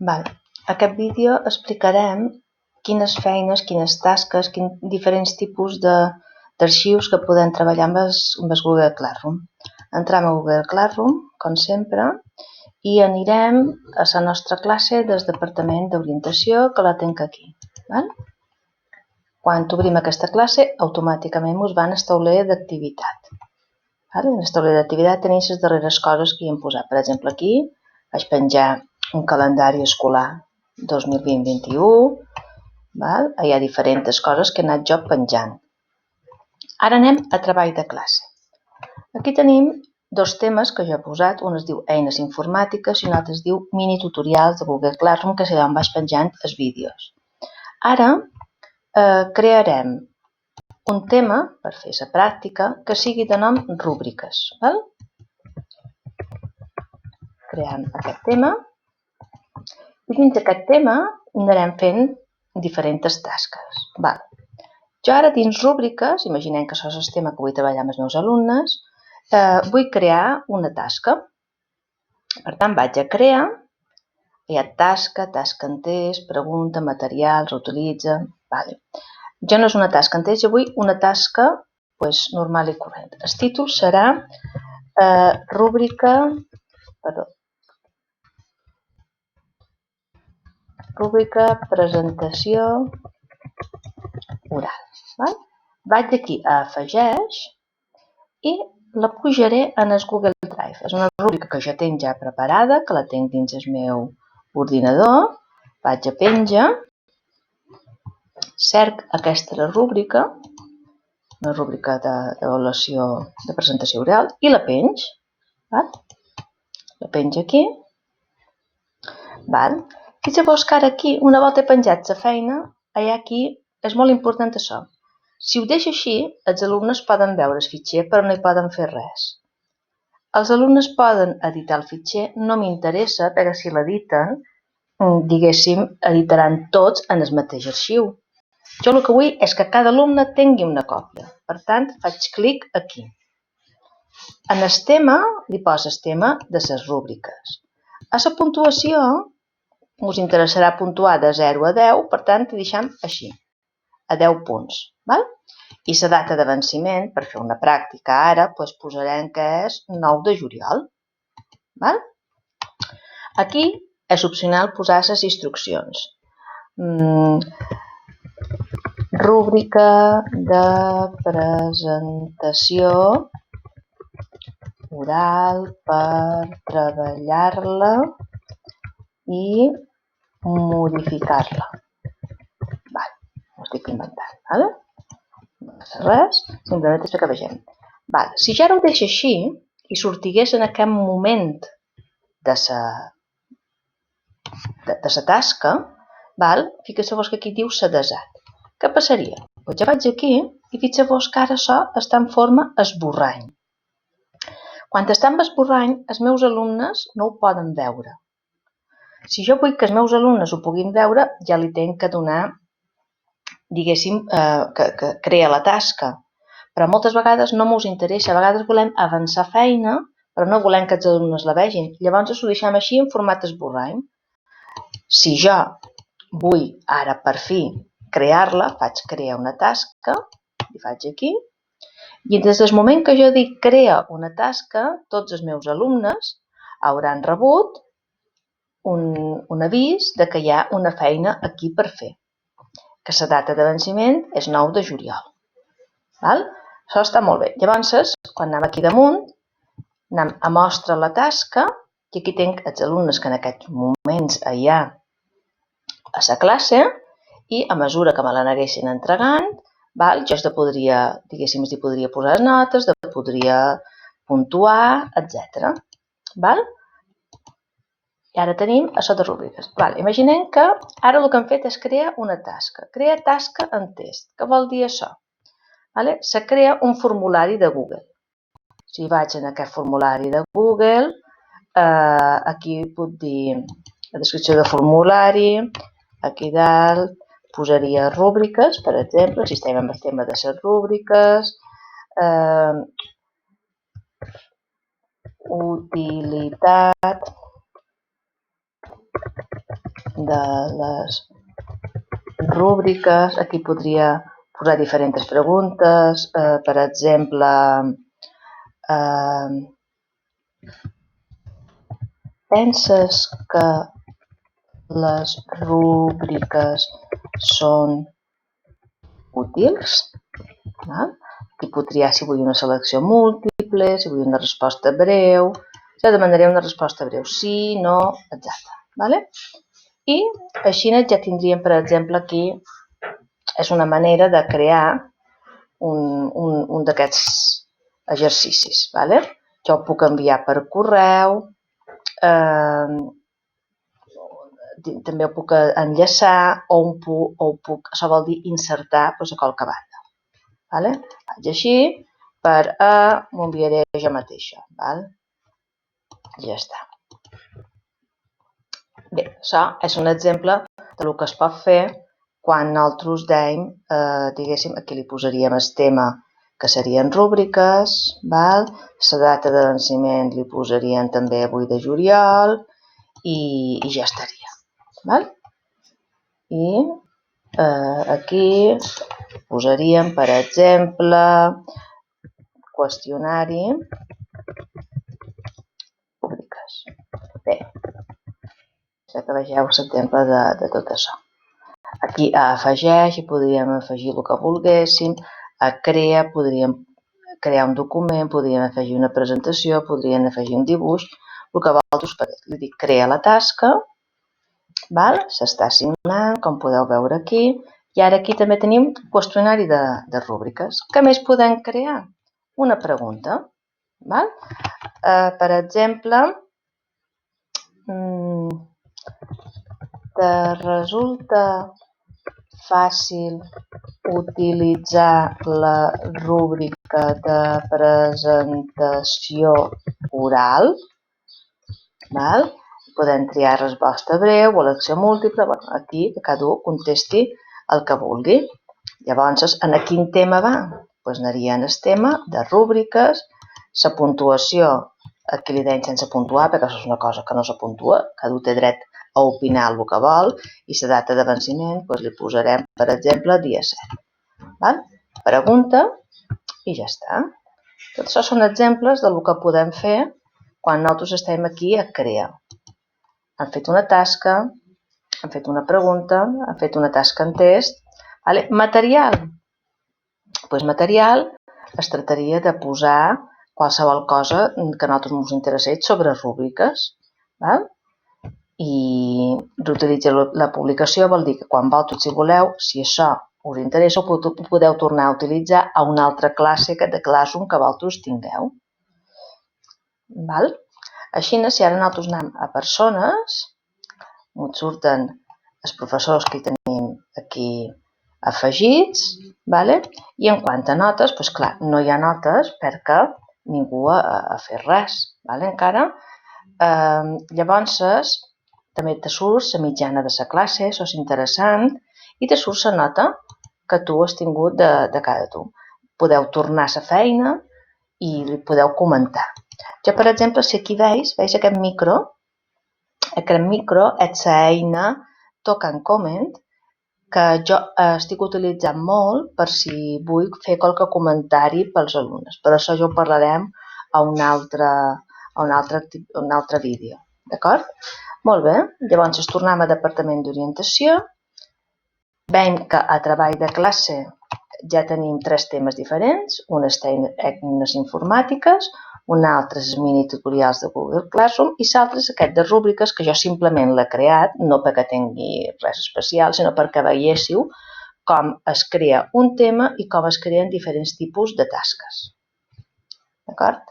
Aquest vídeo explicarem quines feines, quines tasques, diferents tipus d'arxius que podem treballar amb el Google Classroom. Entrem a Google Classroom, com sempre, i anirem a la nostra classe del Departament d'Orientació, que la tinc aquí. Quan obrim aquesta classe, automàticament ens va al tauler d'activitat. En el tauler d'activitat tenim les darreres coses que hi hem posat. Per exemple, aquí vaig penjar un calendari escolar 2020-21. Hi ha diferents coses que he anat jo penjant. Ara anem a treball de classe. Aquí tenim dos temes que jo he posat. Un es diu eines informàtiques i un altre es diu mini tutorials de Google Classroom, que és allà on vaig penjant els vídeos. Ara crearem un tema, per fer la pràctica, que sigui de nom rúbriques. Creem aquest tema i dins d'aquest tema anirem fent diferents tasques. Jo ara dins rúbriques, imaginem que això és el tema que vull treballar amb els meus alumnes, vull crear una tasca. Per tant, vaig a crear, hi ha tasca, tasca en test, pregunta, materials, utilitza. Jo no és una tasca en test, jo vull una tasca normal i corrent. El títol serà rúbrica presentació oral. Vaig aquí a afegeix i la pujaré en el Google Drive. És una rúbrica que jo tinc ja preparada, que la tinc dins el meu ordinador. Vaig a penja, cerc aquesta rúbrica, una rúbrica d'avaluació de presentació oral, i la penj. La penjo aquí. Fixeu-vos que ara aquí, una volta he penjat la feina, aquí és molt important això. Si ho deixo així, els alumnes poden veure el fitxer però no hi poden fer res. Els alumnes poden editar el fitxer, no m'interessa, perquè si l'editen, diguéssim, editaran tots en el mateix arxiu. Jo el que vull és que cada alumne tingui una còpia. Per tant, faig clic aquí. En el tema, li poso el tema de les rúbriques. A la puntuació, us interessarà puntuar de 0 a 10, per tant, ho deixem així, a 10 punts. I la data de venciment, per fer una pràctica ara, posarem que és 9 de juliol. Aquí és opcional posar les instruccions. Rúbrica de presentació oral per treballar-la i modificar-la. Ho estic inventant. No passa res, simplement és que vegem. Si ja ho deixo així i sortigués en aquest moment de la tasca, fixeu-vos que aquí diu sedesat. Què passaria? Jo vaig aquí i fixeu-vos que ara això està en forma esborrany. Quan està en esborrany, els meus alumnes no ho poden veure. Si jo vull que els meus alumnes ho puguin veure, ja li tinc que donar, diguéssim, que crea la tasca. Però moltes vegades no ens interessa. A vegades volem avançar feina, però no volem que els alumnes la vegin. Llavors ho deixem així en format esborrany. Si jo vull ara per fi crear-la, faig crear una tasca, i faig aquí, i des del moment que jo dic crea una tasca, tots els meus alumnes hauran rebut un avís que hi ha una feina aquí per fer, que la data de venciment és 9 de juliol. Això està molt bé. Llavors, quan anem aquí damunt, anem a mostra la tasca, i aquí tinc els alumnes que en aquests moments hi ha a la classe, i a mesura que me l'anessin entregant, jo podria posar notes, podria puntuar, etc. I ara tenim això de rúbriques. Imaginem que ara el que hem fet és crear una tasca. Crear tasca en test. Què vol dir això? Se crea un formulari de Google. Si vaig en aquest formulari de Google, aquí puc dir la descripció de formulari, aquí dalt posaria rúbriques, per exemple, si estem amb el tema de les rúbriques, utilitat de les rúbriques. Aquí podria posar diferents preguntes, per exemple, penses que les rúbriques són útils? Aquí podria, si vull una selecció múltiple, si vull una resposta breu, jo demanaré una resposta breu, sí, no, etc. I així ja tindríem, per exemple, aquí és una manera de crear un d'aquests exercicis. Jo ho puc enviar per correu, també ho puc enllaçar o ho puc, això vol dir insertar a qualque banda. Faig així, m'ho enviaré jo mateixa. Ja està. Bé, això és un exemple del que es pot fer quan nosaltres dèiem, diguéssim, aquí li posaríem el tema que serien rúbriques, la data de venciment li posaríem també 8 de juliol i ja estaria. I aquí posaríem, per exemple, qüestionari rúbriques. Bé, que vegeu l'exemple de tot això. Aquí a afegeix, hi podríem afegir el que volguéssim, a crea, podríem crear un document, podríem afegir una presentació, podríem afegir un dibuix, el que vosaltres fareu. Li dic crea la tasca, s'està assignant, com podeu veure aquí, i ara aquí també tenim qüestionari de rúbriques. Què més podem crear? Una pregunta. Per exemple, te resulta fàcil utilitzar la rúbrica de presentació oral. Podem triar resposta breu o elecció múltiple. Aquí cada un contesti el que vulgui. Llavors, en quin tema va? Doncs anaria en el tema de rúbriques. La puntuació, aquí li deim sense puntuar, perquè això és una cosa que no se puntua. Cada un té dret a opinar el que vol, i la data de venciment li posarem, per exemple, dia 7. Pregunta i ja està. Tot això són exemples del que podem fer quan nosaltres estem aquí a crear. Hem fet una tasca, hem fet una pregunta, hem fet una tasca en test. Material. Doncs material es tractaria de posar qualsevol cosa que a nosaltres ens interessés sobre rúbriques. I reutilitzar la publicació vol dir que quan vosaltres, si voleu, si això us interessa, ho podeu tornar a utilitzar a una altra classe de Classroom que vosaltres tingueu. Així, si ara nosaltres anem a persones, ens surten els professors que hi tenim aquí afegits, i en quant a notes, doncs clar, no hi ha notes perquè ningú ha fet res, encara. Llavors, també te surt la mitjana de la classe, això és interessant, i te surt la nota que tu has tingut de cada tu. Podeu tornar a la feina i li podeu comentar. Jo, per exemple, si aquí veus aquest micro és l'eina Talk and Comment, que jo estic utilitzant molt per si vull fer qualque comentari pels alumnes. Per això ja ho parlarem a un altre vídeo. D'acord? Molt bé. Llavors, tornem al departament d'orientació. Veiem que a treball de classe ja tenim 3 temes diferents. Un és eines informàtiques, un altre és mini tutorials de Google Classroom i l'altre és aquest de rúbriques, que jo simplement l'he creat, no perquè tingui res especial, sinó perquè veiéssiu com es crea un tema i com es creen diferents tipus de tasques. D'acord?